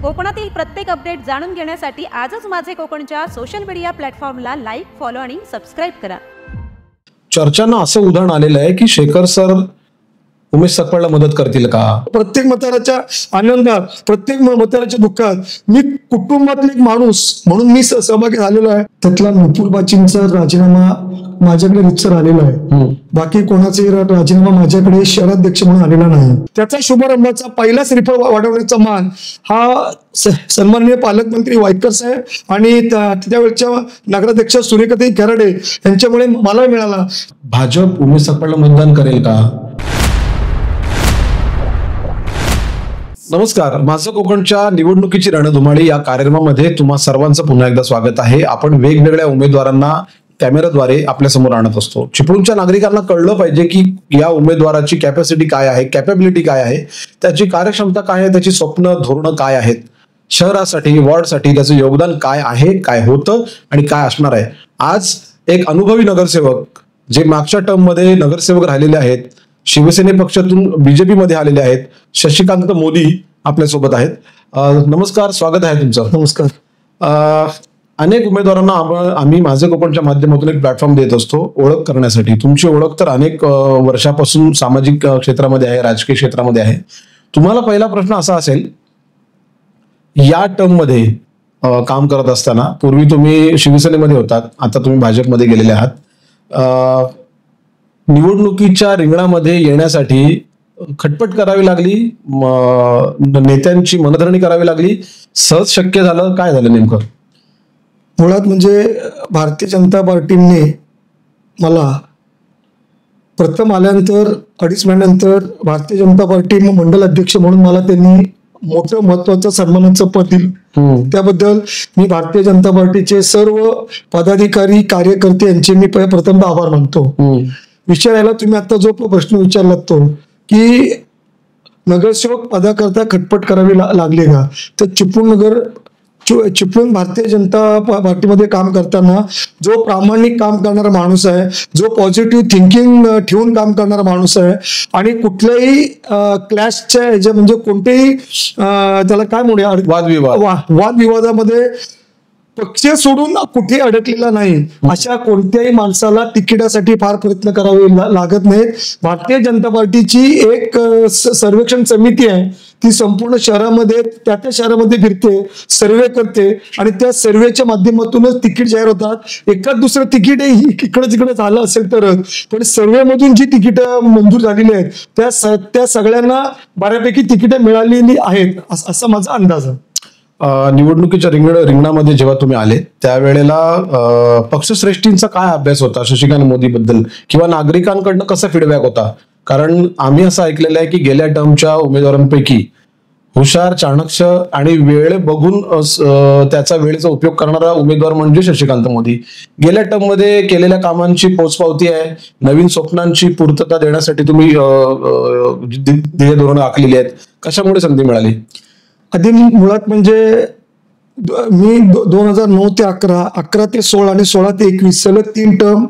कोकणातील प्रत्येक अपडेट जाणून घेण्यासाठी आजच माझे कोकणच्या सोशल मीडिया प्लॅटफॉर्मला लाईक, फॉलो आणि सबस्क्राइब करा। चर्चांना असं उदाहरण आलेलं आहे की शेखर सर उमेश सकपाळला मदत करतील का? प्रत्येक मतदाराच्या आनंदात, प्रत्येक मतदाराच्या दुःखात मी कुटुंबातला एक माणूस म्हणून मी सहभागी झालेलो आहे। त्यातला नुपूर बाचींचा राजीनामा माझ्याकडे रितसर आलेला आहे। बाकी कोणाचाही राजीनामा माझ्याकडे शहराध्यक्ष म्हणून आलेला नाही। त्याचा शुभारंभाचा पहिला श्रीफळ वाढवण्याचा मान हा सन्माननीय पालकमंत्री वायकर साहेब आणि त्यावेळच्या नगराध्यक्ष सुरेखाताई खराडे यांच्यामुळे मला मिळाला। भाजप उमेश सकपाळला मतदान करेल का? नमस्कार, माझं कोकणच्या निवडणुकीची रणधुमाळी या कार्यक्रमामध्ये तुम्हा सर्वांचं पुन्हा एकदा स्वागत आहे। आपण वेगवेगळ्या उमेदवारांना कॅमेराद्वारे आपल्या समोर आणत असतो। चिपळूणच्या नागरिकांना कळलं पाहिजे की या उमेदवाराची कॅपॅसिटी काय आहे, कॅपेबिलिटी काय आहे, त्याची कार्यक्षमता काय आहे, त्याची स्वप्न धोरणं काय आहेत, शहरासाठी वॉर्डसाठी त्याचं योगदान काय आहे, काय होतं आणि काय असणार आहे। आज एक अनुभवी नगरसेवक जे मागच्या टर्म मध्ये नगरसेवक राहिलेले आहेत, शिवसेने पक्षातून बीजेपी मध्ये आलेले आहेत, शशिकांत मोदी आपल्या सोबत आहेत। नमस्कार, स्वागत आहे तुमचं। नमस्कार। अनेक उमेदवारांना आम्ही माझे कोकणच्या माध्यमातून एक प्लॅटफॉर्म देत असतो ओळख करण्यासाठी। तुमची ओळख तर अनेक वर्षापासून सामाजिक क्षेत्रामध्ये आहे, राजकीय क्षेत्रामध्ये आहे। तुम्हाला पहिला प्रश्न असा असेल, या टर्म मध्ये काम करत असताना, पूर्वी तुम्ही शिवसेनेमध्ये होतात, आता तुम्ही भाजपमध्ये गेलेले आहात, निवडणुकीच्या रिंगणामध्ये येण्यासाठी खटपट करावी लागली, नेत्यांची मनधरणी करावी लागली, सहज शक्य झालं, काय झालं नेमकं? मुळात म्हणजे भारतीय जनता पार्टीने मला प्रथम आल्यानंतर 2.5 महिन्यानंतर भारतीय जनता पार्टी मंडल अध्यक्ष म्हणून मला त्यांनी मोठं महत्वाचं सन्मानाचं पद दिलं। त्याबद्दल मी भारतीय जनता पार्टीचे सर्व पदाधिकारी, कार्यकर्ते यांचे मी प्रथम आभार मानतो। विचारायला तुम्ही आता जो प्रश्न विचारलात तो की नगरसेवक पदाकरता खटपट करावी लागले का, तर चिपळूण भारतीय जनता पार्टीमध्ये काम करताना जो प्रामाणिक काम करणारा माणूस आहे, जो पॉझिटिव्ह थिंकिंग ठेवून काम करणारा माणूस आहे आणि कुठल्याही क्लॅशच्या ह्याच्या म्हणजे कोणतेही त्याला काय म्हणूया वादविवादामध्ये पक्ष सोडून कुठे अडकलेला नाही, अशा कोणत्याही माणसाला तिकिटासाठी फार प्रयत्न करावे लागत नाहीत। भारतीय जनता पार्टीची एक सर्वेक्षण समिती आहे, ती संपूर्ण शहरामध्ये त्या शहरामध्ये फिरते, सर्वे करते आणि त्या सर्वेच्या माध्यमातूनच तिकीट जाहीर होतात। एखाद दुसरं तिकीट इकडे तिकडे झालं असेल तरच, पण सर्वेमधून जी तिकीटं मंजूर झालेली आहेत त्या सगळ्यांना बऱ्यापैकी तिकीटं मिळालेली आहेत असा माझा अंदाज आहे। निवडणुकीच्या रिंगणामध्ये जेव्हा तुम्ही आले त्यावेळेला पक्षश्रेष्ठींचा काय अभ्यास होता शशिकांत मोदी बद्दल, किंवा नागरिकांकडनं कसा फीडबॅक होता? कारण आम्ही असं ऐकलेलं आहे की गेल्या टर्मच्या उमेदवारांपैकी हुशार, चाणक्य आणि वेळ बघून त्याचा वेळेचा उपयोग करणारा उमेदवार म्हणजे शशिकांत मोदी। गेल्या टर्म मध्ये केलेल्या कामांची पोचपावती आहे, नवीन स्वप्नांची पूर्तता देण्यासाठी तुम्ही ध्येय धोरणं आखलेली आहेत, कशामुळे संधी मिळाली? आधी मुळात म्हणजे मी 2009 ते 11 ते 16 आणि 16 ते 21 सलग 3 टर्म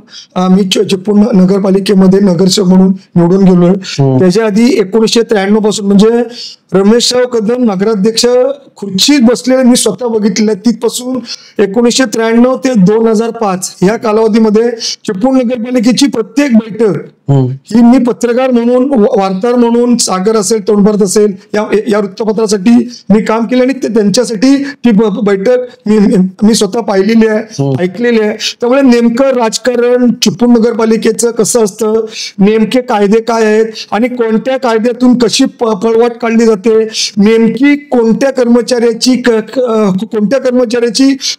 मी चिपळूण नगरपालिकेमध्ये नगरसेवक म्हणून निवडून गेलोय। त्याच्या आधी 1993 पासून म्हणजे रमेशराव कदम नगराध्यक्ष खुर्चीत बसलेले मी स्वतः बघितलेले, तिथपासून 1993 ते 2005 या कालावधीमध्ये चिपळूण नगरपालिकेची प्रत्येक बैठक ही मी पत्रकार म्हणून, वार्ताहर म्हणून, सागर असेल, तोंडभरत असेल या वृत्तपत्रासाठी मी काम केलं आणि त्यांच्यासाठी ती बैठक मी स्वतः पाहिलेली आहे, ऐकलेली आहे। त्यामुळे नेमकं राजकारण चिपळूण नगरपालिकेचं कसं असतं, नेमके कायदे काय आहेत आणि कोणत्या कायद्यातून कशी पळवाट काढली जाते, नेमकी कोणत्या कर्मचाऱ्याची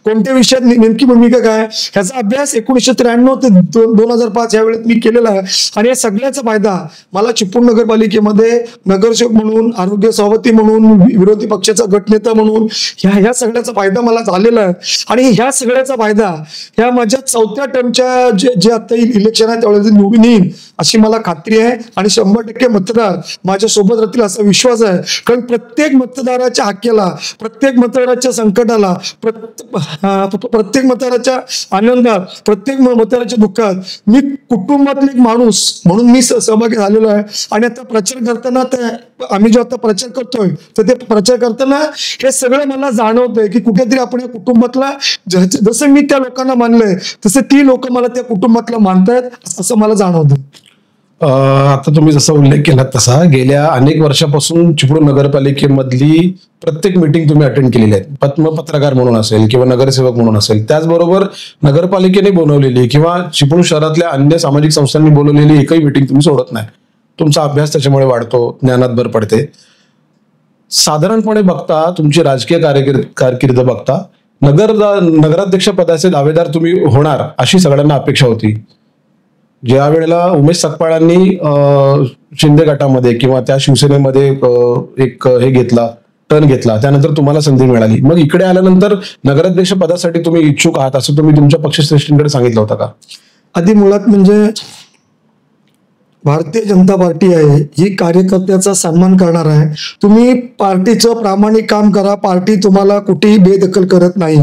कोणत्या विषयात नेमकी भूमिका काय, ह्याचा अभ्यास 1993 ते 2005 या वेळेत मी केलेला आहे। आणि या सगळ्याचा फायदा मला चिपळूण नगरपालिकेमध्ये नगरसेवक म्हणून, आरोग्य सभापती म्हणून, विरोधी पक्षाचा गटनेता म्हणून ह्या सगळ्याचा फायदा मला झालेला आहे। आणि ह्या सगळ्याचा फायदा ह्या माझ्या 4थ्या टर्मच्या जे आता इलेक्शन आहे त्यावेळेस निवडून येईल अशी मला खात्री आहे आणि 100% मतदार माझ्या सोबत राहतील असा विश्वास आहे। कारण प्रत्येक मतदाराच्या हक्काला, प्रत्येक मतदाराच्या संकटाला, प्रत्येक मतदाराच्या आनंदात, प्रत्येक मतदाराच्या दुःखात मी कुटुंबातला एक माणूस म्हणून मी सहभागी झालेलो आहे। आणि आता प्रचार करताना आम्ही जो आता प्रचार करतोय तर ते प्रचार करताना हे सगळं मला जाणवतंय की कुठेतरी आपण या कुटुंबातला जसं मी त्या लोकांना मानलंय तसं ती लोक मला त्या कुटुंबातला मानतायत असं मला जाणवतं. आता तुम्ही जसा उल्लेख केला तसा गेल्या अनेक वर्षापासून चिपळूण नगरपालिकेमधली प्रत्येक मीटिंग तुम्ही अटेंड केलेली आहे, पत्रकार म्हणून असेल किंवा नगरसेवक म्हणून असेल. त्याचबरोबर नगरपालिकेने बोलवलेली किंवा चिपळूण शहरातल्या अन्य सामाजिक संस्थांनी बोलवलेली एकही मीटिंग तुम्ही सोडत नाही. तुमचा अभ्यास त्याच्यामुळे वाढतो, ज्ञानात भर पडते. साधारणपणे बघता तुमची राजकीय कारकीर्द बघता नगराध्यक्ष पदाचे दावेदार तुम्ही होणार अशी सगळ्यांना अपेक्षा होती. ज्या वेळेला उमेश सकपाळांनी शिंदे गटामध्ये किंवा त्या शिवसेनेमध्ये एक हे घेतला, टर्न घेतला, त्यानंतर तुम्हाला संधी मिळाली. मग इकडे आल्यानंतर नगराध्यक्ष पदासाठी तुम्ही इच्छुक आहात असं तुम्ही तुमच्या पक्षश्रेष्ठींकडे सांगितलं होतं का? आधी मुळात म्हणजे भारतीय जनता पार्टी आहे ही कार्यकर्त्याचा सन्मान करणार आहे. तुम्ही पार्टीचं प्रामाणिक काम करा, पार्टी तुम्हाला कुठेही बेदखल करत नाही.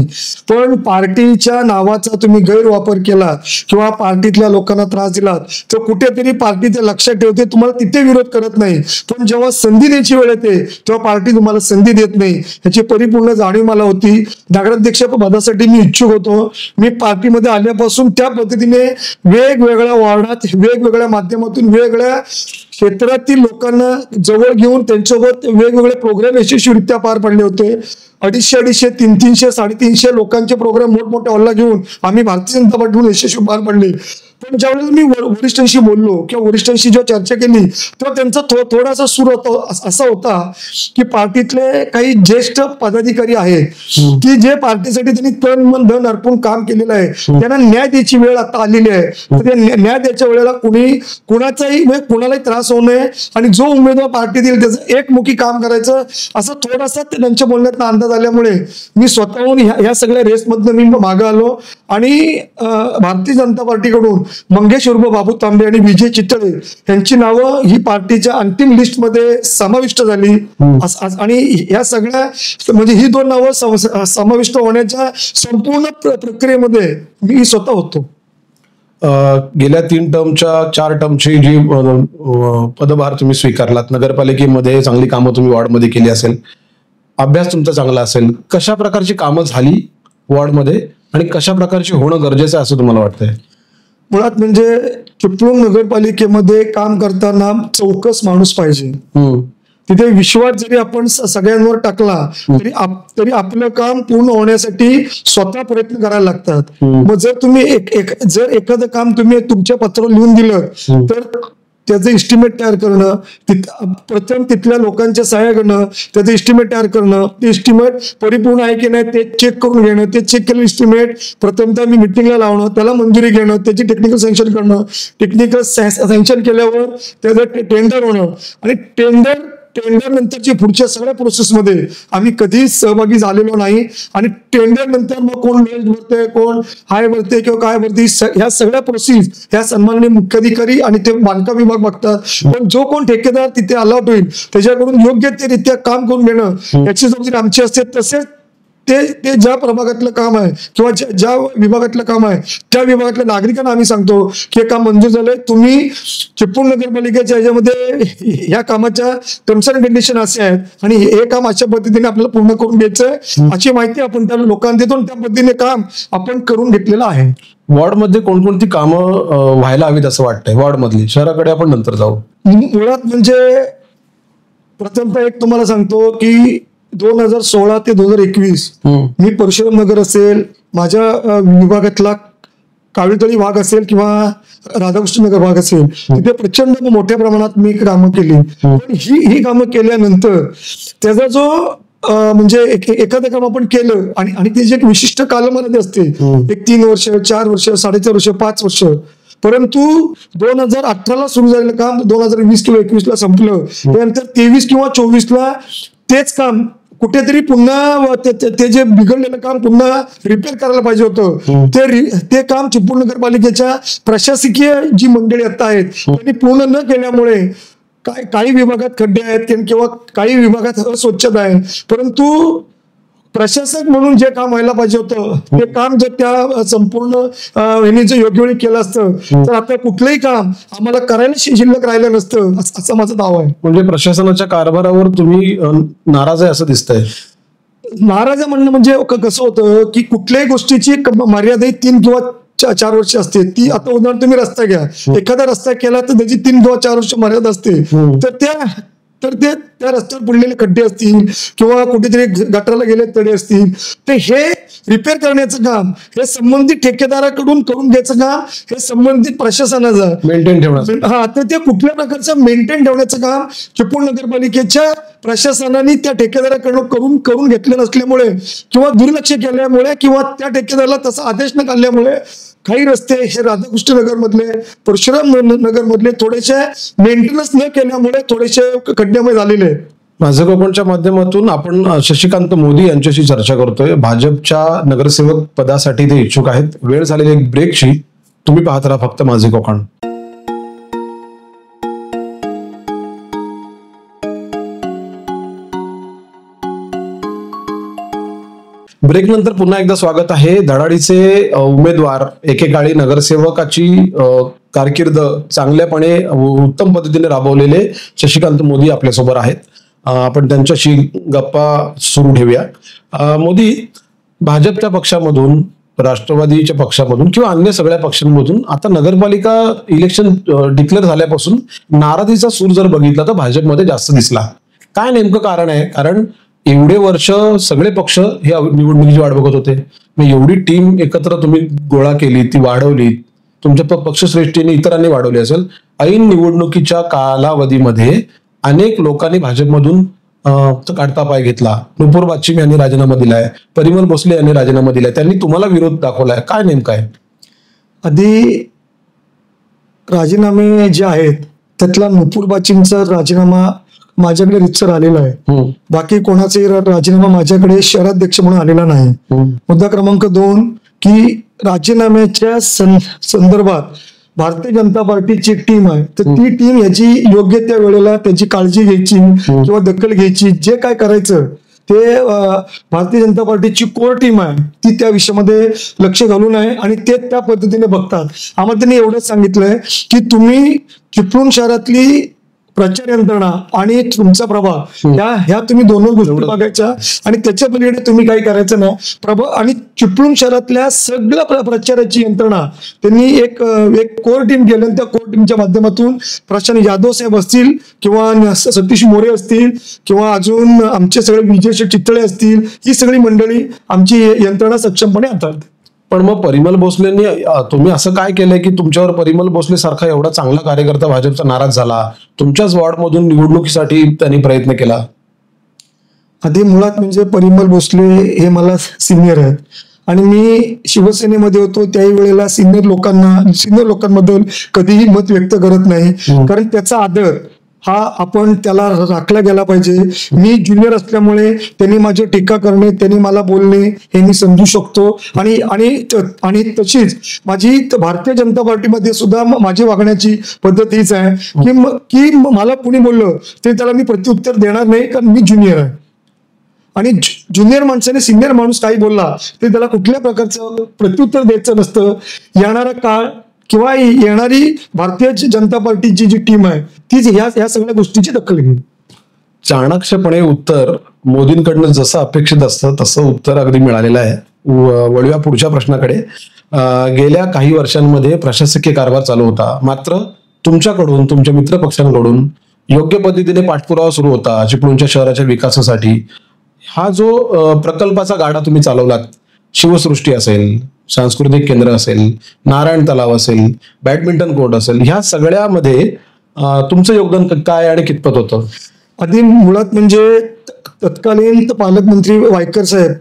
पण पार्टीच्या नावाचा तुम्ही गैरवापर केला किंवा पार्टीतल्या लोकांना त्रास दिला तर कुठेतरी पार्टी ते लक्षात ठेवते, तुम्हाला तिथे विरोध करत नाही. पण जेव्हा संधी द्यायची वेळ येते तेव्हा पार्टी तुम्हाला संधी देत नाही. याची परिपूर्ण जाणीव मला होती. नगराध्यक्ष पदासाठी मी इच्छुक होतो. मी पार्टीमध्ये आल्यापासून त्या पद्धतीने वेगवेगळ्या वॉर्डात वेगवेगळ्या माध्यमातून वेगवेगळ्या क्षेत्रातील लोकांना जवळ घेऊन त्यांच्यासोबत वेगवेगळे प्रोग्राम यशस्वीरित्या पार पडले होते. 250, 300, 350 लोकांचे प्रोग्राम मोठमोठ्या हॉलला घेऊन आम्ही भारतीय जनता पार्टीतून यशस्वी पार पडले. पण ज्यावेळेला मी वरिष्ठांशी बोललो किंवा वरिष्ठांशी जेव्हा चर्चा केली तेव्हा त्यांचा थोडासा सूर असा होता की पार्टीतले काही ज्येष्ठ पदाधिकारी आहेत की जे पार्टीसाठी त्यांनी तन मन धन अर्पून काम केलेलं आहे, त्यांना न्याय द्यायची वेळ आता आलेली आहे. तर त्या न्याय द्यायच्या वेळेला कुणालाही त्रास होऊ नये आणि जो उमेदवार पार्टी देईल त्याचं एकमुखी काम करायचं असं थोडासा त्यांच्या बोलण्यातला अंदाज आल्यामुळे मी स्वतःहून ह्या सगळ्या रेसमधनं मी मागे आलो आणि भारतीय जनता पार्टीकडून मंगेश उर्फ बाबू तांबे आणि विजय चितळे यांची नावं ही पार्टीच्या अंतिम लिस्ट मध्ये समाविष्ट झाली. आणि या सगळ्या म्हणजे ही 2 नावं समाविष्ट होण्याच्या संपूर्ण प्रक्रियेमध्ये मी स्वतः होतो. गेल्या 3 टर्मच्या 4 टर्मची जी पदभार तुम्ही स्वीकारलात, नगरपालिकेमध्ये चांगली कामं तुम्ही वॉर्डमध्ये केली असेल, अभ्यास तुमचा चांगला असेल, कशा प्रकारची कामं झाली वॉर्डमध्ये आणि कशा प्रकारची होणं गरजेचं आहे असं तुम्हाला वाटतंय? मुळात म्हणजे चिपळूण नगरपालिकेमध्ये काम करताना चौकस माणूस पाहिजे. तिथे विश्वास जरी आपण सगळ्यांवर टाकला तरी आपलं काम पूर्ण होण्यासाठी स्वतः प्रयत्न करायला लागतात. मग जर तुम्ही जर एखादं काम तुम्ही तुमच्या पत्रावर लिहून दिलं तर त्याचं इस्टिमेट तयार करणं, प्रथम तिथल्या लोकांच्या सहाय्या करणं, त्याचं इस्टिमेट तयार करणं, ते इस्टिमेट परिपूर्ण आहे की नाही ते चेक करून घेणं, ते चेक केलेलं इस्टिमेट प्रथमतः मी मिटिंगला लावणं, त्याला मंजुरी घेणं, त्याची टेक्निकल सँक्शन करणं, टेक्निकल सँक्शन केल्यावर त्याचं टेंडर होणं आणि टेंडर नंतरची पुढच्या सगळ्या प्रोसेसमध्ये आम्ही कधीच सहभागी झालेलो नाही. आणि टेंडर नंतर मग कोण मेल भरते, कोण हाय भरते किंवा काय भरते, ह्या सगळ्या प्रोसेस ह्या सन्माननीय मुख्याधिकारी आणि ते बांधकाम विभाग बघतात. पण जो कोण ठेकेदार तिथे अलॉट होईल त्याच्याकडून योग्य ते रित्या काम करून घेणं याची जबाबदारी आमची असते. तसेच ते ज्या प्रभागातलं काम आहे किंवा ज्या विभागातलं काम आहे त्या विभागातल्या नागरिकांना आम्ही सांगतो की हे काम मंजूर झालंय, तुम्ही चिपळूण नगरपालिकेच्या ह्याच्यामध्ये ह्या कामाच्या टर्म्स अँड कंडिशन असे आहेत आणि हे काम अशा पद्धतीने आपल्याला पूर्ण करून घ्यायचंय अशी माहिती आपण त्या लोकांना देतो आणि त्या पद्धतीने काम आपण करून घेतलेलं आहे. वॉर्डमध्ये कोणकोणती कामं व्हायला हवीत असं वाटतंय वॉर्डमधली? शहराकडे आपण नंतर जाऊ. मुळात म्हणजे प्रथमतः एक तुम्हाला सांगतो की 2016 ते 2021 मी परशुराम नगर असेल, माझ्या विभागातला काळीतळी भाग असेल किंवा राधाकृष्ण नगर भाग असेल, तिथे प्रचंड मोठ्या प्रमाणात मी कामं केली. पण ही कामं केल्यानंतर त्याचा जो म्हणजे एखादं काम आपण केलं आणि त्याची एक विशिष्ट कालमर्यादा असते, एक 3 वर्ष, 4 वर्ष, 4.5 वर्ष, 5 वर्ष. परंतु 2018 सुरू झालेलं काम 2020 किंवा 21 ला संपलं. त्यानंतर 23 किंवा 24 तेच काम कुठेतरी पुन्हा ते जे बिघडलेलं काम पुन्हा रिपेअर करायला पाहिजे होतं. ते काम चिपळूण नगरपालिकेच्या प्रशासकीय जी मंडळी आता आहेत त्यांनी पूर्ण न केल्यामुळे काही विभागात खड्डे आहेत किंवा काही विभागात अस्वच्छता आहे. परंतु प्रशासक म्हणून जे काम व्हायला पाहिजे होतं ते काम जर त्या संपूर्ण यांनी जर योग्य वेळी केलं असतं तर आता कुठलंही काम आम्हाला करायला शिल्लक राहिलं नसतं असं माझा दावा आहे. म्हणजे प्रशासनाच्या कारभारावर तुम्ही नाराज आहे असं दिसतंय. नाराज म्हणणं म्हणजे कसं होतं की कुठल्याही गोष्टीची मर्यादा 3 किंवा 4 वर्ष असते. ती आता उदाहरण तुम्ही रस्ता घ्या, एखादा रस्ता केला तर त्याची 3 किंवा 4 वर्ष मर्यादा असते. तर त्या रस्त्यावर पडलेले खड्डे असतील किंवा कुठेतरी गटाराला गेले तडे असतील तर हे रिपेअर करण्याचं काम हे संबंधित ठेकेदाराकडून करून घ्यायचं काम हे संबंधित प्रशासनाचं मेंटेन ठेवण्याचं. हा, तर ते कुठल्या प्रकारचं मेंटेन ठेवण्याचं काम चिपळूण नगरपालिकेच्या प्रशासनाने त्या ठेकेदाराकडून करून घेतले नसल्यामुळे किंवा दुर्लक्ष केल्यामुळे किंवा त्या ठेकेदाराला तसा आदेश न काढल्यामुळे काही रस्ते हे राधाकृष्ण नगर मधले, परशुराम नगर मधले थोडेसे मेंटेनन्स न केल्यामुळे थोडेसे खड्ड्यामय झालेले. माझं कोकणच्या माध्यमातून आपण शशिकांत मोदी यांच्याशी चर्चा करतोय. भाजपच्या नगरसेवक पदासाठी ते इच्छुक आहेत. वेळ झालेली एक ब्रेकची. तुम्ही पाहत राहा फक्त माझे कोकण. ब्रेक नंतर पुन्हा एकदा स्वागत आहे. धडाडीचे उमेदवार, एकेकाळी नगरसेवकाची कारकीर्द चांगल्यापणे उत्तम पद्धतीने राबवलेले शशिकांत मोदी आपल्यासोबत आहेत. आपण त्यांच्याशी गप्पा सुरू ठेवूया. मोदी, भाजपच्या पक्षामधून, राष्ट्रवादीच्या पक्षामधून किंवा अन्य सगळ्या पक्षांमधून आता नगरपालिका इलेक्शन डिक्लेअर झाल्यापासून नाराजीचा सूर जर बघितला तर भाजपमध्ये जास्त दिसला. काय नेमकं कारण आहे? कारण एवढे वर्ष सगळे पक्ष हे निवडणुकीची वाट बघत होते. मग एवढी टीम एकत्र तुम्ही गोळा केली, ती वाढवली, तुमच्या पक्षश्रेष्ठीने इतरांनी वाढवली असेल. ऐन निवडणुकीच्या कालावधीमध्ये अनेक लोकांनी भाजपमधून काढता पाय घेतला. नुपूर वाच्चिम यांनी राजीनामा दिलाय, परिमल भोसले यांनी राजीनामा दिलाय, त्यांनी तुम्हाला विरोध दाखवलाय. काय नेमकं आहे? आधी राजीनामे जे आहेत त्यातला नुपूर वाच्चिमचा राजीनामा माझ्याकडे रितसर आलेला आहे. बाकी कोणाचाही राजीनामा माझ्याकडे शहराध्यक्ष म्हणून आलेला नाही. मुद्दा क्रमांक 2 की राजीनाम्याच्या संदर्भात भारतीय जनता पार्टीची एक टीम आहे, तर ती टीम याची योग्य त्या वेळेला त्याची काळजी घ्यायची किंवा दखल घ्यायची, जे काय करायचं ते भारतीय जनता पार्टीची कोर टीम आहे ती त्या विषयामध्ये लक्ष घालून आहे आणि ते त्या पद्धतीने बघतात. आम्हाला त्यांनी एवढंच सांगितलंय की तुम्ही चिपळूण शहरातली प्रचार यंत्रणा आणि तुमचा प्रभाव ह्या तुम्ही दोन गोष्टी बघायच्या आणि त्याच्या पलीकडे तुम्ही काही करायचं नाही. प्रभाव आणि चिपळूण शहरातल्या सगळ्या प्रचाराची यंत्रणा त्यांनी एक कोर टीम केली. त्या कोर टीमच्या माध्यमातून प्रशांत यादव साहेब असतील किंवा सतीश मोरे असतील किंवा अजून आमचे सगळे विजय चितळे असतील, ही सगळी मंडळी आमची यंत्रणा सक्षमपणे हाताळते. पण मग परिमल भोसलेंनी तुम्ही असं काय केलंय की तुमच्यावर परिमल भोसले सारखा एवढा चांगला कार्यकर्ता भाजपचा नाराज झाला? तुमच्याच वॉर्डमधून निवडणुकीसाठी त्यांनी प्रयत्न केला. आधी मुळात म्हणजे परिमल भोसले हे मला सिनियर आहेत आणि मी शिवसेनेमध्ये होतो त्याही वेळेला सिनियर लोकांबद्दल कधीही मत व्यक्त करत नाही, कारण त्याचा आदर हा आपण त्याला राखला गेला पाहिजे. मी ज्युनियर असल्यामुळे त्यांनी माझी टीका करणे, त्यांनी मला बोलणे हे मी समजू शकतो आणि तशीच माझी भारतीय जनता पार्टीमध्ये सुद्धा माझी वागण्याची पद्धत हीच आहे की मला कुणी बोललं ते त्याला मी प्रत्युत्तर देणार नाही, कारण मी ज्युनियर आहे. आणि ज्युनियर माणसाने सिनियर माणूस काही बोलला ते त्याला कुठल्या प्रकारचं प्रत्युत्तर द्यायचं नसतं. येणारा काळ किंवा येणारी भारतीय जनता पार्टीची जी टीम आहे तीच ह्या सगळ्या गोष्टीची दखल घेईल. चाणक्षपणे उत्तर मोदींकडनं जसं अपेक्षित असतं तसं उत्तर अगदी मिळालेलं आहे. वळूया पुढच्या प्रश्नाकडे. गेल्या काही वर्षांमध्ये प्रशासकीय कारभार चालू होता, मात्र तुमच्याकडून, तुमच्या मित्र पक्षांकडून योग्य पद्धतीने पाठपुरावा सुरू होता चिपळूणच्या शहराच्या विकासासाठी. हा जो प्रकल्पाचा गाडा तुम्ही चालवलात, शिवसृष्टी असेल, सांस्कृतिक केंद्र असेल, नारायण तलाव असेल, बॅडमिंटन कोर्ट असेल, ह्या सगळ्यामध्ये तुमचं योगदान काय आणि कितपत होतं? आधी मुळात म्हणजे तत्कालीन पालकमंत्री वायकर साहेब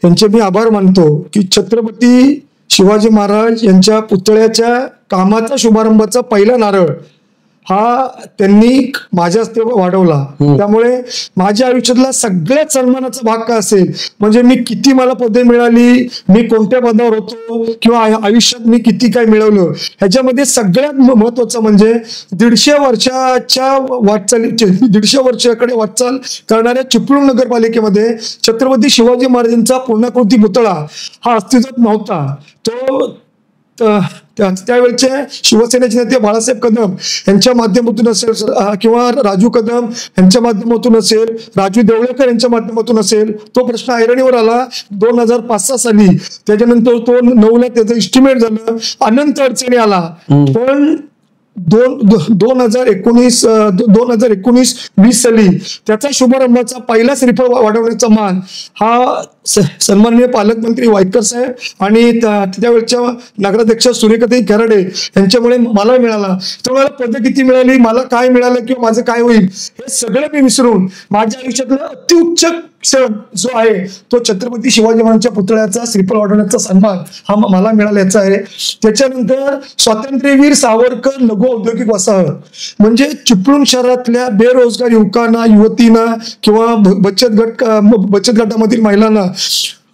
यांचे मी आभार मानतो की छत्रपती शिवाजी महाराज यांच्या पुतळ्याच्या कामाचा शुभारंभाचा पहिला नारळ हा त्यांनी माझ्या हस्ते वाढवला. त्यामुळे माझ्या आयुष्यातला सगळ्यात सन्मानाचा भाग काय असेल म्हणजे मी किती मला पदे मिळाली, मी कोणत्या पदावर होतो किंवा आयुष्यात मी किती काय मिळवलं, ह्याच्यामध्ये सगळ्यात महत्वाचं म्हणजे 150 वर्षाच्या वाटचालीचे 150 वर्षाकडे वाटचाल करणाऱ्या चिपळूण नगरपालिकेमध्ये छत्रपती शिवाजी महाराजांचा पूर्णाकृती पुतळा हा अस्तित्वात नव्हता. तो त्यावेळचे शिवसेनेचे नेते बाळासाहेब कदम यांच्या माध्यमातून असेल किंवा राजू कदम यांच्या माध्यमातून असेल, राजू देवळेकर यांच्या माध्यमातून असेल, तो प्रश्न ऐरणीवर आला 2005-06 साली. त्याच्यानंतर तो 9ला त्याचं इस्टिमेट झालं, अनंत अडचणी आला. पण 2019-20 साली त्याचा शुभारंभाचा पहिला श्रीफळ वाढवण्याचा मान हा सन्माननीय पालकमंत्री वायकर साहेब आणि त्यावेळच्या नगराध्यक्ष सूर्यकांत खराडे यांच्यामुळे मला मिळाला. त्यावेळेला पद किती मिळाली, मला काय मिळालं किंवा माझं काय होईल हे सगळं मी विसरून माझ्या आयुष्यातला अतिउच्च क्षण जो आहे तो छत्रपती शिवाजी महाराजांच्या पुतळ्याचा श्रीफळ वाढवण्याचा सन्मान हा मला मिळाल्याचा आहे. त्याच्यानंतर स्वातंत्र्यवीर सावरकर लघु औद्योगिक वसाहत म्हणजे चिपळूण शहरातल्या बेरोजगार युवकांना, युवतींना किंवा बचत गटामधील महिलांना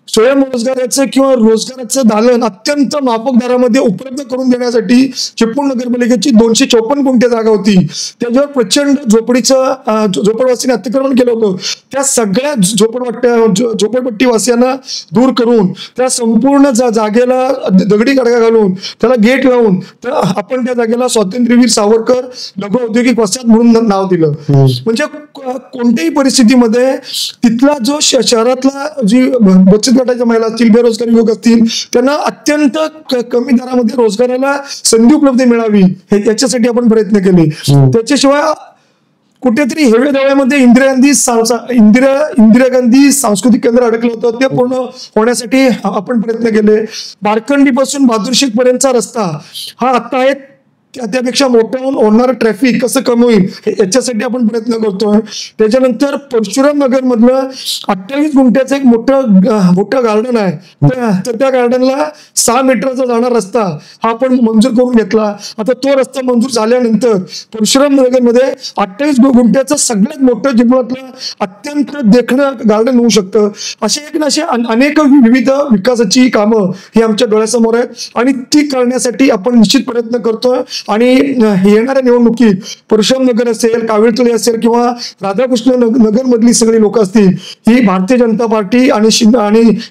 स्वयंरोजगाराचं किंवा रोजगाराचं दालन अत्यंत माफक दरामध्ये उपलब्ध करून देण्यासाठी चिपळूण नगरपालिकेची 254 गुंठे जागा होती. त्याच्यावर प्रचंड झोपडवासीने अतिक्रमण केलं होतं. त्या सगळ्या झोपडपट्टी वासियांना दूर करून त्या संपूर्ण जागेला दगडी गडगा घालून त्याला गेट लावून तर आपण त्या जागेला स्वातंत्र्यवीर सावरकर लघु औद्योगिक वसाहत म्हणून नाव दिलं. म्हणजे कोणत्याही परिस्थितीमध्ये तिथला जो शहरातला जी बचत गटाच्या महिला असतील, बेरोजगार युवक असतील, त्यांना अत्यंत कमी दरामध्ये रोजगाराला संधी उपलब्ध मिळावी याच्यासाठी आपण प्रयत्न केले. त्याच्याशिवाय कुठेतरी हेवे दव्यामध्ये इंदिरा गांधी सांस्कृतिक केंद्र अडकलं होतं, ते पूर्ण होण्यासाठी आपण प्रयत्न केले. बारकंडी पासून बहादुरशेख पर्यंतचा रस्ता हा आता आहे त्यापेक्षा मोठं होणार ट्रॅफिक कसं कमी होईल याच्यासाठी आपण प्रयत्न करतोय. त्याच्यानंतर परशुराम नगर मधलं 28 गुंठ्याचं एक मोठं गार्डन आहे, तर त्या गार्डनला 6 मीटरचा जाणारा रस्ता हा आपण मंजूर करून घेतला. आता तो रस्ता मंजूर झाल्यानंतर परशुराम नगर मध्ये 28 गुंठ्याचं सगळ्यात मोठं चिपळूणातलं अत्यंत देखणं गार्डन होऊ शकतं. असे अनेक विविध विकासाची कामं ही आमच्या डोळ्यासमोर आहेत आणि ती करण्यासाठी आपण निश्चित प्रयत्न करतोय. आणि येणाऱ्या निवडणुकीत परशुराम नगर असेल, कावेळतळे असेल किंवा राधाकृष्ण नगर मधली सगळी लोक असतील ही भारतीय जनता पार्टी आणि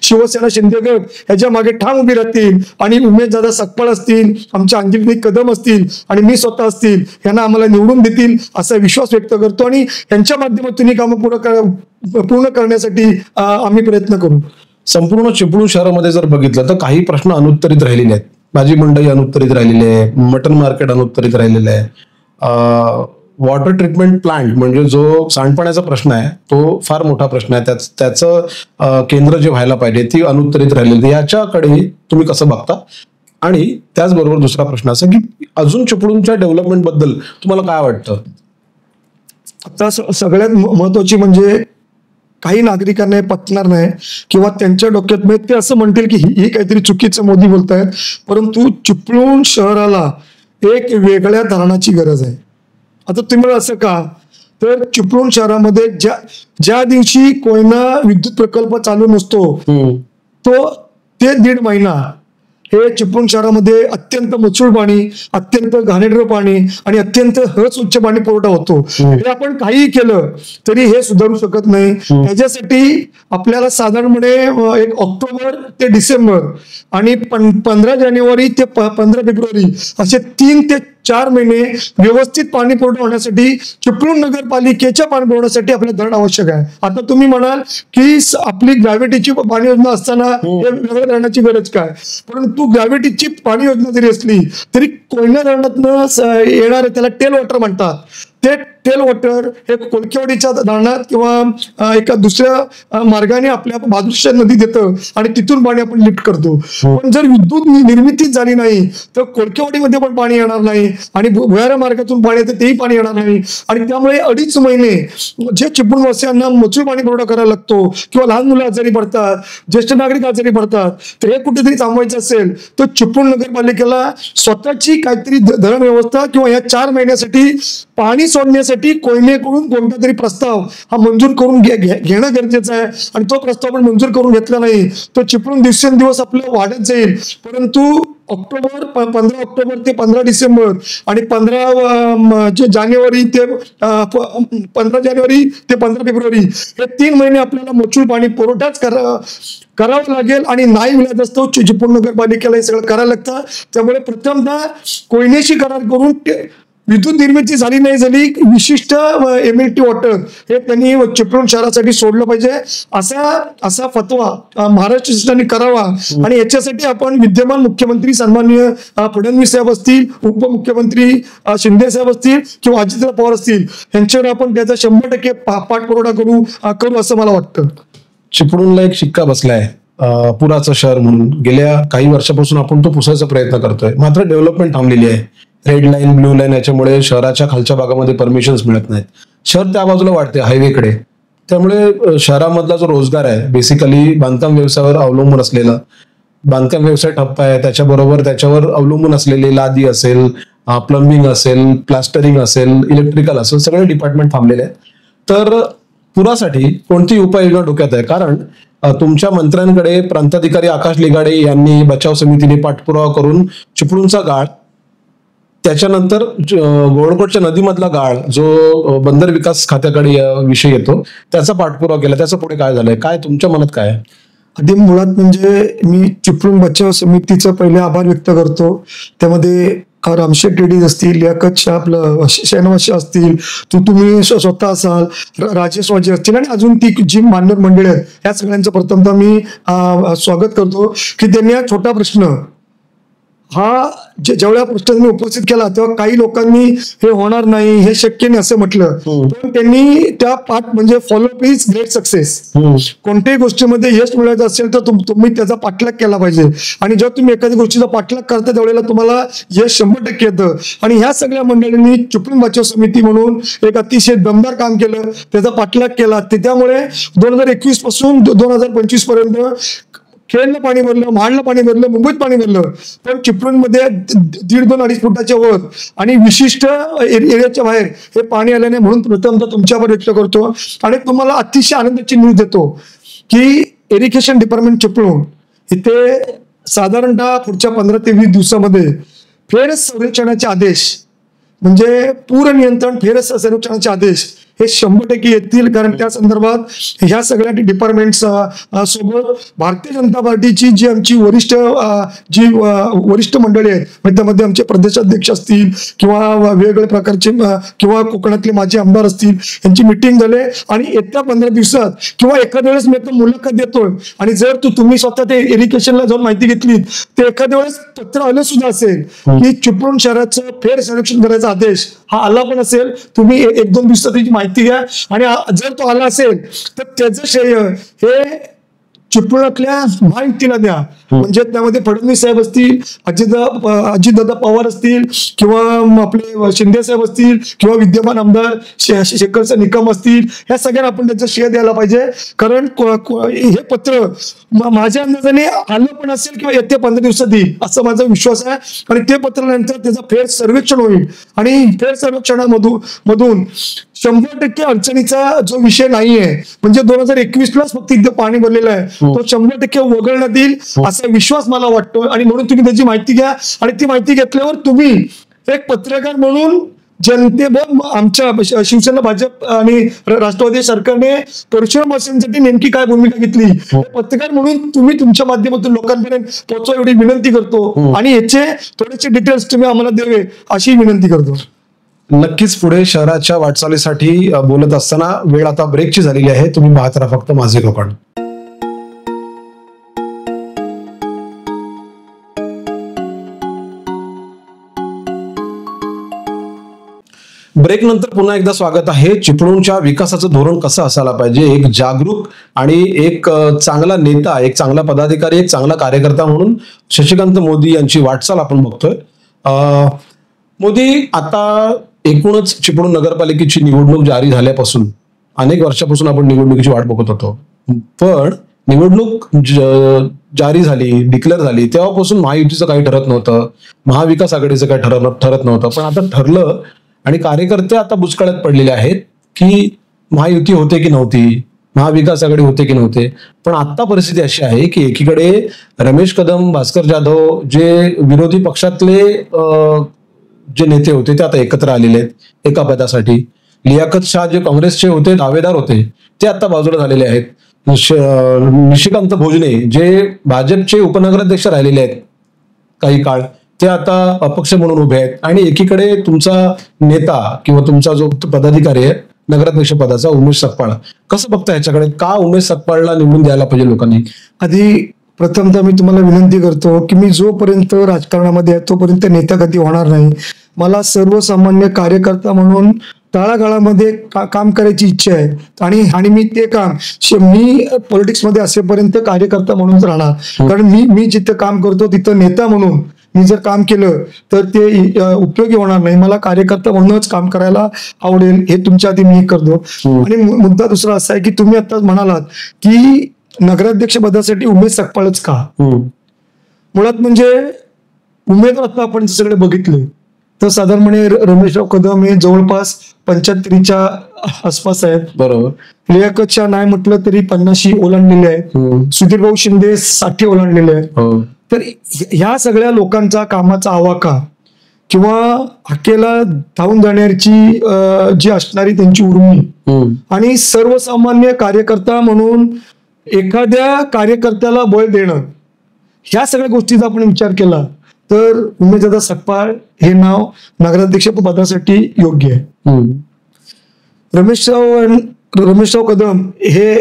शिवसेना शिंदे गट याच्या मागे ठाम उभी राहतील आणि उमेशदादा सकपाळ असतील, आमच्या अंजली कदम असतील आणि मी स्वतः असतील यांना आम्हाला निवडून देतील असा विश्वास व्यक्त करतो आणि यांच्या माध्यमातून ही कामं पूर्ण करण्यासाठी आम्ही प्रयत्न करू. संपूर्ण चिपळूण शहरामध्ये जर बघितलं तर काही प्रश्न अनुत्तरित राहिलेले आहेत. भाजी मंडई अनुत्तरित राहिलेली आहे, मटन मार्केट अनुत्तरित राहिलेलं आहे, वॉटर ट्रीटमेंट प्लांट म्हणजे जो सांडपाण्याचा प्रश्न आहे तो फार मोठा प्रश्न आहे, त्याचं केंद्र जे व्हायला पाहिजे ती अनुत्तरित राहिलेली. याच्याकडे तुम्ही कसं बघता? आणि त्याचबरोबर दुसरा प्रश्न असा की अजून चिपळूणच्या डेव्हलपमेंट बद्दल तुम्हाला काय वाटतं? आता सगळ्यात महत्वाची म्हणजे काही नागरिकांना पटणार नाही किंवा त्यांच्या डोक्यात ते असं म्हणतील की हे काहीतरी चुकीचं मोदी बोलतायत, परंतु चिपळूण शहराला एक वेगळ्या धरणाची गरज आहे. आता तुम्ही असं का तर चिपळूण शहरामध्ये ज्या दिवशी कोयना विद्युत प्रकल्प चालू नसतो ते 1.5 महिना हे चिपळूण शहरामध्ये अत्यंत मचूळ पाणी, अत्यंत घाणेरडं पाणी आणि अत्यंत स्वच्छ पाणी पुरवठा होतो. हे आपण काही केलं तरी हे सुधारू शकत नाही. त्याच्यासाठी आपल्याला साधारणपणे 1 ऑक्टोबर ते डिसेंबर आणि 15 जानेवारी ते 15 फेब्रुवारी असे 3 ते 4 महिने व्यवस्थित पाणी पुरवठा होण्यासाठी चिपळूण नगरपालिकेच्या पाणी पुरवण्यासाठी आपल्याला धरण आवश्यक आहे. आता तुम्ही म्हणाल की आपली ग्रॅव्हिटीची पाणी योजना असताना वेगळ्या धरणाची गरज काय, परंतु ग्रॅव्हिटीची पाणी योजना जरी असली तरी कोयना धरणातनं येणारे त्याला टेल वॉटर म्हणतात, ते टेल वॉटर हे कोळकेवाडीच्या धरणात किंवा एका दुसऱ्या मार्गाने आपल्या बाजूच्या नदीत येतं आणि तिथून पाणी आपण लिफ्ट करतो. पण जर विद्युत निर्मितीच झाली नाही तर कोळकेवाडीमध्ये पण पाणी येणार नाही आणि भुयारा मार्गातून पाणी येतं तेही पाणी येणार नाही. आणि त्यामुळे 2.5 महिने जे चिपळूणवासियांना मजूर पाणी पुरवठा करायला लागतो किंवा लहान मुलं आजारी पडतात, ज्येष्ठ नागरिक आजारी पडतात, तर हे कुठेतरी थांबवायचं असेल तर चिपळूण नगरपालिकेला स्वतःची काहीतरी धरण व्यवस्था किंवा या 4 महिन्यासाठी पाणी सोडण्यासाठी कोयनेकडून कोणता तरी प्रस्ताव हा मंजूर करून घेणं गरजेचं आहे. आणि तो प्रस्ताव पण मंजूर करून घेतला नाही तो चिपळूण दिवसेंदिवस आपलं वाढत जाईल. परंतु 15 ऑक्टोबर ते 15 डिसेंबर आणि 15 जानेवारी ते 15 जानेवारी ते 15 फेब्रुवारी हे 3 महिने आपल्याला मजूर पाणी पुरवठाच करावं लागेल. आणि नाही मिळत असतो चिपळूण नगरपालिकेला हे सगळं करायला लागतं. त्यामुळे प्रथमतः कोयनेशी करार करून विद्युत निर्मिती झाली नाही झाली विशिष्ट एमएलटी वॉटर हे त्यांनी चिपळूण शहरासाठी सोडलं पाहिजे असा फतवा महाराष्ट्र शासनाने करावा. आणि याच्यासाठी आपण विद्यमान मुख्यमंत्री सन्माननीय फडणवीस साहेब असतील, उपमुख्यमंत्री शिंदे साहेब असतील किंवा अजितदादा पवार असतील यांच्यावर आपण त्याचा 100% पाठपुरावा करू असं मला वाटतं. चिपळूणला एक शिक्का बसलाय पुराचं शहर म्हणून. गेल्या काही वर्षापासून आपण तो पुसायचा प्रयत्न करतोय, मात्र डेव्हलपमेंट थांबलेली आहे. रेड लाईन, ब्ल्यू लाईन याच्यामुळे शहराच्या खालच्या भागामध्ये परमिशन्स मिळत नाहीत. शहर त्या बाजूला वाढते हायवेकडे. त्यामुळे शहरामधला जो रोजगार आहे बेसिकली बांधकाम व्यवसायावर अवलंबून असलेला, बांधकाम व्यवसाय ठप्प आहे, त्याच्यावर अवलंबून असलेले लादी असेल, प्लंबिंग असेल, प्लास्टरिंग असेल, इलेक्ट्रिकल असेल, सगळे डिपार्टमेंट थांबलेले आहेत. तर पुरासाठी कोणती उपाययोजना डोक्यात आहे? कारण तुमच्या मंत्र्यांकडे प्रांताधिकारी आकाश लिगाडे यांनी बचाव समितीने पाठपुरावा करून चिपळूणचा गाळ, त्याच्यानंतर गोळकोटच्या नदीमधला गाळ जो बंदर विकास खात्याकडे विषय येतो त्याचा पाठपुरावा केला. त्याचं पुढे काय झालंय? काय तुमच्या मनात काय आहे? आधी मुळात म्हणजे मी चिपळूण बचाव समितीचा पहिले आभार व्यक्त करतो. त्यामध्ये रामशेठ रेड्डी असतील, लियाकत शाह, आपलं शहनवाज शाह असतील, तुम्ही स्वतः असाल, राजेश वाजे असतील आणि अजून ती जी मान्यवर मंडळी आहेत या सगळ्यांचं प्रथमतः मी स्वागत करतो की त्यांनी हा छोटा प्रश्न हा ज्यावेळेला प्रश्न त्यांनी उपस्थित केला तेव्हा काही लोकांनी हे होणार नाही, हे शक्य नाही असं म्हटलं, पण त्यांनी त्या म्हणजे फॉलोअप इज ग्रेट सक्सेस. कोणत्याही गोष्टीमध्ये यश मिळवायचं असेल तर तुम्ही त्याचा पाठलाग केला पाहिजे. आणि जेव्हा तुम्ही एखाद्या गोष्टीचा पाठलाग करता त्यावेळेला तुम्हाला यश 100% येतं. आणि ह्या सगळ्या मंडळींनी चिपळूण बचाव समिती म्हणून एक अतिशय दमदार काम केलं, त्याचा पाठलाग केला. त्यामुळे 2021 पासून 2025 पर्यंत खेळला पाणी भरलं, महाडला पाणी भरलं, मुंबईत पाणी भरलं, पण चिपळूणमध्ये 1.5-2.5 फुटाच्या वर आणि विशिष्ट एरियाच्या बाहेर हे पाणी आल्याने म्हणून प्रथमतः तुमच्यावर व्यक्त करतो. आणि तुम्हाला अतिशय आनंदाची न्यूज देतो की इरिगेशन डिपार्टमेंट चिपळूण इथे साधारणतः पुढच्या 15 ते 20 दिवसामध्ये फेर सर्वेक्षणाचे आदेश म्हणजे पूर नियंत्रण फेर सर्वेक्षणाचे आदेश हे 100% येतील. कारण त्या संदर्भात ह्या सगळ्या डिपार्टमेंट्स सोबत भारतीय जनता पार्टीची जी आमची वरिष्ठ मंडळी आहेत म्हणजे त्यामध्ये आमचे प्रदेशाध्यक्ष असतील किंवा वेगवेगळ्या प्रकारचे किंवा कोकणातले माजी आमदार असतील यांची मिटिंग झाले. आणि येत्या 15 दिवसात किंवा एखाद्या वेळेस मी आता मुलाखत देतोय आणि जर तुम्ही स्वतः ते इरिगेशनला जाऊन माहिती घेतली तर एखाद्या वेळेस पत्र आलं सुद्धा असेल की चिपळूण शहराचं फेर सर्वेक्षण करायचा आदेश हा आला पण असेल, तुम्ही 1-2 दिवसात त्याची माहिती घ्या. आणि जर तो आला असेल तर त्याचं श्रेय हे चिपळूणातल्या महायुतीला द्या. म्हणजे त्यामध्ये फडणवीस साहेब असतील, अजितदादा पवार असतील किंवा आपले शिंदे साहेब असतील किंवा विद्यमान आमदार शेखर निकम असतील, ह्या सगळ्यांना आपण त्याचं श्रेय द्यायला पाहिजे. कारण हे पत्र माझ्या अंदाजाने आलं पण असेल किंवा येत्या 15 दिवसात येईल असा माझा विश्वास आहे. आणि ते पत्रानंतर त्याचं फेर सर्वेक्षण होईल आणि फेर सर्वेक्षणामधून 100% अडचणीचा जो विषय नाहीये म्हणजे 2021लाच फक्त इथे पाणी भरलेलं आहे तो 100% वगळण्यात येईल असा विश्वास मला वाटतो. आणि म्हणून तुम्ही त्याची माहिती घ्या. आणि ती माहिती घेतल्यावर तुम्ही एक पत्रकार म्हणून आमच्या शिवसेना, भाजप आणि राष्ट्रवादी सरकारने परशुराम नेमकी काय भूमिका घेतली पत्रकार म्हणून तुम्ही तुमच्या माध्यमातून लोकांपर्यंत पोहोचवा एवढी विनंती करतो. आणि याचे थोडेसे डिटेल्स तुम्ही आम्हाला द्यावे अशी विनंती करतो. नक्कीच पुढे शहराच्या वाटचालीसाठी बोलत असताना वेळ आता ब्रेकची झालेली आहे. तुम्ही पाहत राहा फक्त माझे कोकण. ब्रेक नंतर पुन्हा एकदा स्वागत आहे. चिपळूणच्या विकासाचं धोरण कसं असायला पाहिजे, एक जागरूक आणि एक चांगला नेता, एक चांगला पदाधिकारी, एक चांगला कार्यकर्ता म्हणून शशिकांत मोदी यांची वाटचाल आपण बघतोय. मोदी, आता एकूणच चिपळूण नगरपालिकेची निवडणूक जारी झाल्यापासून अनेक वर्षापासून आपण निवडणुकीची वाट बघत होतो, पण निवडणूक जारी झाली, डिक्लेअर झाली तेव्हापासून महायुतीचं काही ठरत नव्हतं, महाविकास आघाडीचं काही ठरत नव्हतं. पण आता ठरलं आणि कार्यकर्ते आता बुचकळ्यात पडलेले आहेत की महायुती होते की नव्हती, महाविकास आघाडी होते की नव्हते. पण आता परिस्थिती अशी आहे की एकीकडे रमेश कदम, भास्कर जाधव जे विरोधी पक्षातले जे नेते होते ते आता एकत्र आलेले आहेत एका पदासाठी. लियाकत शाह जे काँग्रेसचे होते, दावेदार होते, ते आता बाजूला झालेले आहेत. निशिकांत भोजने जे भाजपचे उपनगराध्यक्ष राहिलेले आहेत काही काळ, ते आता अपक्ष म्हणून उभे आहेत. आणि एकीकडे तुमचा नेता किंवा तुमचा जो पदाधिकारी आहे नगराध्यक्ष पदाचा, उमेश सकपाळ, कसं बघता ह्याच्याकडे? का उमेश सकपाळला निवडून द्यायला पाहिजे लोकांनी? आधी प्रथमतः मी तुम्हाला विनंती करतो की मी जोपर्यंत राजकारणामध्ये आहे तोपर्यंत नेता कधी होणार नाही. मला सर्वसामान्य कार्यकर्ता म्हणून तळागाळामध्ये काम करायची इच्छा आहे आणि मी ते काम मी पॉलिटिक्समध्ये असेपर्यंत कार्यकर्ता म्हणून राहणार. कारण मी जिथं काम करतो तिथं नेता म्हणून मी जर काम केलं तर ते उपयोगी होणार नाही. मला कार्यकर्ता म्हणूनच काम करायला आवडेल, हे तुमच्या आधी मी करतो. आणि मुद्दा दुसरा असा आहे की तुम्ही आता म्हणालात की नगराध्यक्ष पदासाठी उमेश सकपाळच का? मुळात म्हणजे उमेदवार आता आपण सगळे बघितले तर साधारणपणे रमेशराव कदम हे जवळपास 75च्या आसपास आहेत. बरोबर. लियाकत शाह नाही म्हटलं तरी 50 ओलांडलेले आहेत. सुधीर भाऊ शिंदे 60 ओलांडलेले आहेत. तर ह्या सगळ्या लोकांचा कामाचा आवाका किंवा हक्केला धावून जाण्याची जी असणारी त्यांची उर्मी आणि सर्वसामान्य कार्यकर्ता म्हणून एखाद्या कार्यकर्त्याला बळ देणं, ह्या सगळ्या गोष्टीचा आपण विचार केला तर उमेशदादा सकपाळ हे नाव नगराध्यक्ष पदासाठी योग्य आहे. रमेशराव कदम हे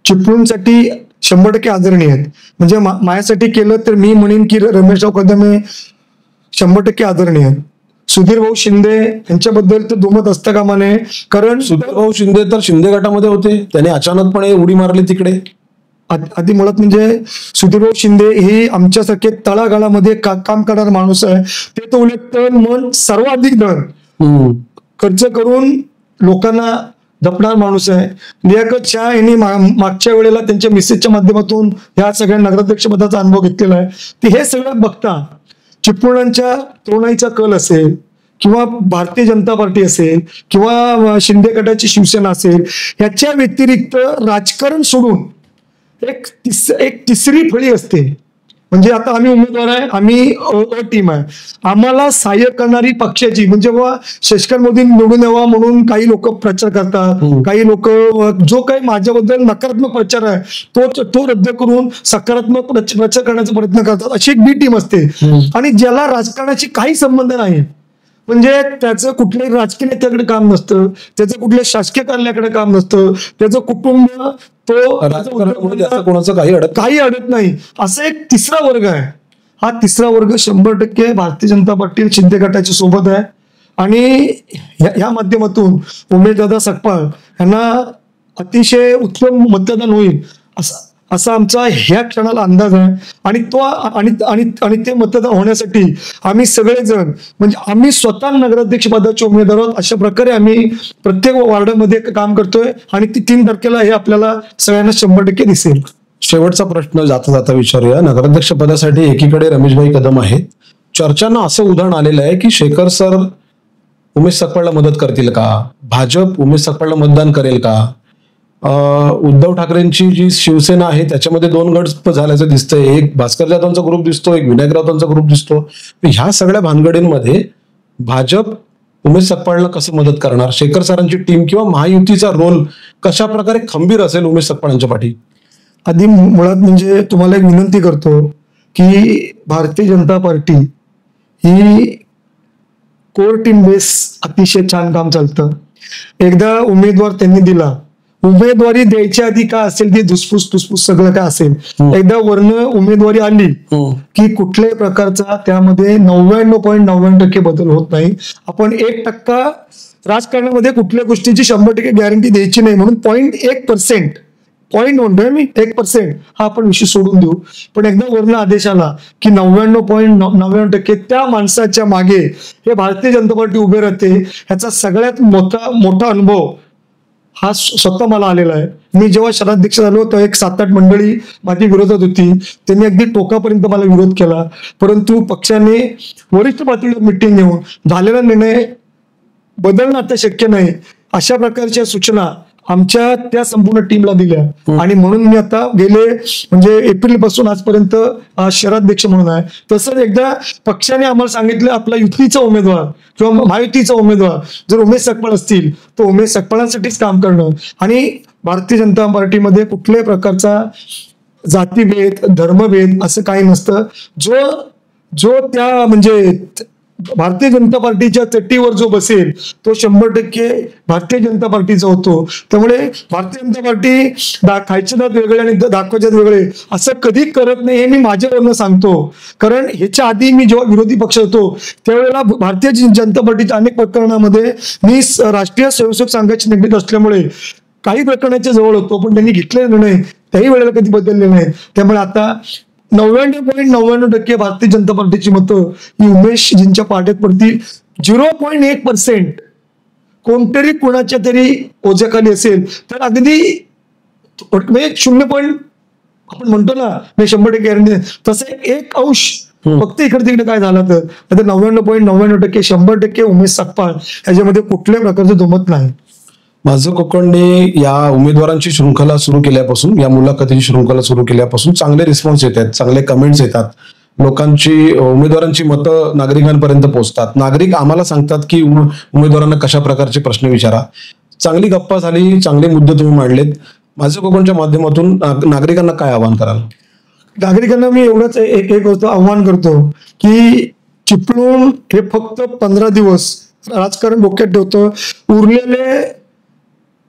चिपळूणसाठी 100% आदरणीय आहेत. म्हणजे माझ्यासाठी केलं तर मी म्हणेन की रमेशराव कदम हे 100% आदरणीय आहेत. सुधीर भाऊ शिंदे यांच्याबद्दल तर दुमत असतं कामा नये. कारण सुधीर भाऊ शिंदे तर शिंदे गटामध्ये होते, त्याने अचानकपणे उडी मारली तिकडे. आधी मुळात म्हणजे सुधीर भाऊ शिंदे हे आमच्यासारखे तळागाळामध्ये काम करणारा माणूस आहे. ते तर उलट तन मन सर्वाधिक धन खर्च करून लोकांना जपणार माणूस आहे. लियाकत शाह यांनी मागच्या वेळेला त्यांच्या मिसेसच्या माध्यमातून ह्या सगळ्या नगराध्यक्ष पदाचा अनुभव घेतलेला आहे. ते हे सगळं बघता चिपळूणच्या तरुणाईचा कल असेल किंवा भारतीय जनता पार्टी असेल किंवा शिंदे गटाची शिवसेना असेल, ह्याच्या व्यतिरिक्त राजकारण सोडून एक तिसरी फळी असते. म्हणजे आता आम्ही उमेदवार आहे, आम्ही टीम आहे, आम्हाला सहाय्य करणारी पक्षाची, म्हणजे बाबा शशिकांत मोदी निवडून यावा म्हणून काही लोक प्रचार करतात, काही लोक जो काही माझ्याबद्दल नकारात्मक प्रचार आहे तो रद्द करून सकारात्मक प्रचार करण्याचा प्रयत्न करतात. अशी एक बी टीम असते. आणि ज्याला राजकारणाशी काही संबंध नाही, म्हणजे त्याचं कुठल्याही राजकीय नेत्याकडे काम नसतं, त्याचं कुठल्या शासकीय कार्यालयाकडे काम नसतं, त्याचं कुटुंब कोणाचं काही अडत नाही, असं एक तिसरा वर्ग आहे. हा तिसरा वर्ग 100% भारतीय जनता पार्टी शिंदे गटाच्या सोबत आहे. आणि या माध्यमातून उमेशदादा सकपाळ यांना अतिशय उत्तम मतदान होईल असा आमचा ह्या क्षणाला अंदाज आहे. आणि ते मतदान होण्यासाठी आम्ही सगळेजण, म्हणजे आम्ही स्वतः नगराध्यक्ष पदाचे उमेदवार आहोत, अशा प्रकारे आम्ही प्रत्येक वार्डामध्ये काम करतोय. आणि 3 तारखेला हे आपल्याला सगळ्यांना 100% दिसेल. शेवटचा प्रश्न जाता जाता विचारूया. नगराध्यक्ष पदासाठी एकीकडे रमेशभाई कदम आहेत. चर्चांना असं उदाहरण आलेलं आहे की शेखर सर उमेश सकपाळला मदत करतील का? भाजप उमेश सकपाळला मतदान करेल का? उद्धव ठाकरेंची जी शिवसेना आहे त्याच्यामध्ये 2 गट झाल्याचं दिसतंय. एक भास्कर जाधवांचा ग्रुप दिसतो, एक विनायक राऊतांचा ग्रुप दिसतो. ह्या सगळ्या भानगडींमध्ये भाजप उमेश सकपाळला कसं मदत करणार? शेखर सरांची टीम किंवा महायुतीचा रोल कशा प्रकारे खंबीर असेल उमेश सकपाळांच्या पाठी? आधी मुळात म्हणजे तुम्हाला एक विनंती करतो की भारतीय जनता पार्टी ही कोर टीम बेस अतिशय छान काम चालतं. एकदा उमेदवार त्यांनी दिला, उमेदवारी द्यायच्या आधी काय असेल ती धुसफूस सगळं काय असेल, एकदा वर्ण उमेदवारी आली की कुठल्याही प्रकारचा त्यामध्ये 99.99% बदल होत नाही. आपण 1% राजकारणामध्ये कुठल्या गोष्टीची 100% गॅरंटी द्यायची नाही, म्हणून 0.1% पॉईंट म्हणतोय मी 1% हा आपण विषय सोडून देऊ. पण एकदा वर्ण आदेश आला की 99.99% त्या माणसाच्या मागे हे भारतीय जनता पार्टी उभे राहते, ह्याचा सगळ्यात मोठा अनुभव हा स्वतः मला आलेला आहे. मी जेव्हा शहराध्यक्ष झालो तेव्हा एक 7-8 मंडळी माझी विरोधात होती, त्यांनी अगदी टोकापर्यंत मला विरोध केला, परंतु पक्षाने वरिष्ठ पातळीवर मिटिंग घेऊन झालेला निर्णय बदलणं आता शक्य नाही अशा प्रकारच्या सूचना आमच्या त्या संपूर्ण टीमला दिल्या. आणि म्हणून मी आता गेले म्हणजे एप्रिल पासून आजपर्यंत शहराध्यक्ष म्हणून आहे. तसंच एकदा पक्षाने आम्हाला सांगितलं आपला युतीचा उमेदवार किंवा महायुतीचा उमेदवार जर उमेश सकपाळ असतील तर उमेश सकपाळांसाठीच काम करणं. आणि भारतीय जनता पार्टीमध्ये कुठल्याही प्रकारचा जातीभेद धर्मभेद असं काही नसतं. जो त्या म्हणजे भारतीय जनता पार्टीच्या चट्टीवर जो बसेल तो 100% भारतीय जनता पार्टीचा होतो. त्यामुळे भारतीय जनता पार्टी खायचे दात वेगळे आणि दाखवायचे वेगळे असं कधी करत नाही हे मी माझ्यावरनं सांगतो. कारण ह्याच्या आधी मी जेव्हा विरोधी पक्ष होतो त्यावेळेला भारतीय जनता पार्टीच्या अनेक प्रकरणामध्ये मी राष्ट्रीय स्वयंसेवक संघाची निगडीत असल्यामुळे काही प्रकरणाच्या जवळ होतो, पण त्यांनी घेतलेले निर्णय त्याही वेळेला कधी बदलले नाही. त्यामुळे आता 99.99% भारतीय जनता पार्टीची मतं ही उमेशजींच्या पार्टीत पडतील. 0.1% कोणतरी कुणाच्या तरी ओझ्याखाली असेल तर अगदी 0. आपण म्हणतो ना 100% गॅरंटी, तसं 1% फक्त इकडे तिकडे काय झालं तर 99.99% 100% उमेश सकपाळ याच्यामध्ये कुठल्याही प्रकारचं दुमत नाही. माझं कोकणने या उमेदवारांची शृंखला सुरू केल्यापासून, या मुलाखतीची शृंखला सुरू केल्यापासून चांगले रिस्पॉन्स येत आहेत, चांगले कमेंट्स येतात, लोकांची उमेदवारांची मतं नागरिकांपर्यंत पोहोचतात. नागरिक आम्हाला सांगतात की उमेदवारांना कशा प्रकारचे प्रश्न विचारा. चांगली गप्पा झाली, चांगले मुद्दे तुम्ही मांडलेत. माझं कोकणच्या माध्यमातून नागरिकांना काय आवाहन कराल? नागरिकांना मी एवढंच एक आव्हान करतो की चिपळूण हे फक्त 15 दिवस राजकारण डोक्यात ठेवतं, उरलेले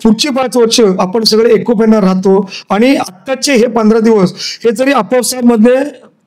पुढची 5 वर्ष आपण सगळे एकोप्याने राहतो. आणि आत्ताचे हे 15 दिवस हे जरी आपापसामध्ये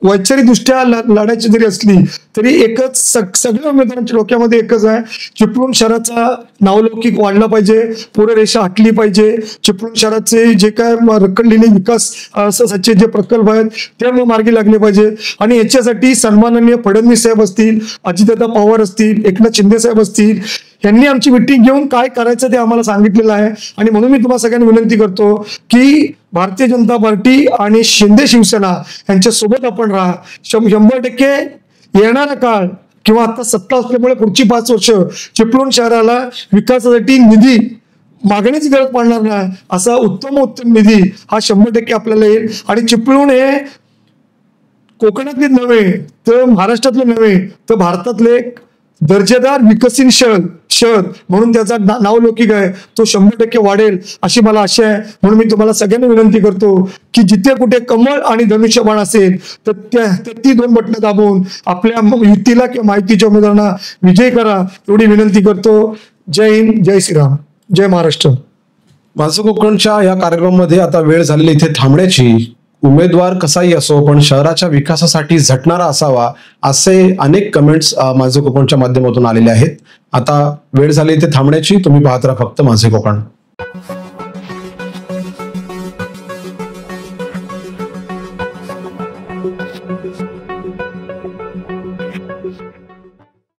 वैचारिकदृष्ट्या लढायची जरी असली तरी एकच सगळ्या उमेदवारांच्या डोक्यामध्ये एकच आहे, चिपळूण शहराचा नावलौकिक वाढला पाहिजे, पूररेषा हटली पाहिजे, चिपळूण शहराचे जे काय रखडलेले विकासाचे जे प्रकल्प आहेत ते मार्गी लागले पाहिजे. आणि याच्यासाठी सन्माननीय फडणवीस साहेब असतील, अजितदादा पवार असतील, एकनाथ शिंदे साहेब असतील, यांनी आमची मिटिंग घेऊन काय करायचं ते आम्हाला सांगितलेलं आहे. आणि म्हणून मी तुम्हाला सगळ्यांना विनंती करतो की भारतीय जनता पार्टी आणि शिंदे शिवसेना यांच्या सोबत आपण राहा. 100% येणारा काळ किंवा आता सत्ता असल्यामुळे पुढची 5 वर्ष चिपळूण शहराला विकासासाठी निधी मागण्याची गरज पडणार नाही, असा उत्तम निधी हा 100% आपल्याला येईल. आणि चिपळूण हे कोकणातले नव्हे तर महाराष्ट्रातले नव्हे तर भारतातले दर्जेदार विकसित शहर म्हणून त्याचा नावलौकिक आहे, तो 100% वाढेल अशी मला आशा आहे. म्हणून मी तुम्हाला सगळ्यांना विनंती करतो की जिथे कुठे कमळ आणि धनुष्यबाण असेल तर ती 2 बटणं दाबून आपल्या युतीला किंवा माहितीच्या उमेदवारांना विजयी करा एवढी विनंती करतो. जय हिंद, जय श्रीराम, जय महाराष्ट्र. माझं कोकणच्या या कार्यक्रमामध्ये आता वेळ झालेली इथे थांबण्याची. उमेदवार कसाही असो पण शहराच्या विकासासाठी झटणारा असावा असे अनेक कमेंट्स माझं कोकणच्या माध्यमातून आलेले आहेत. आता वेळ झाली इथे थांबण्याची. तुम्ही पाहत राहा फक्त माझे कोकण.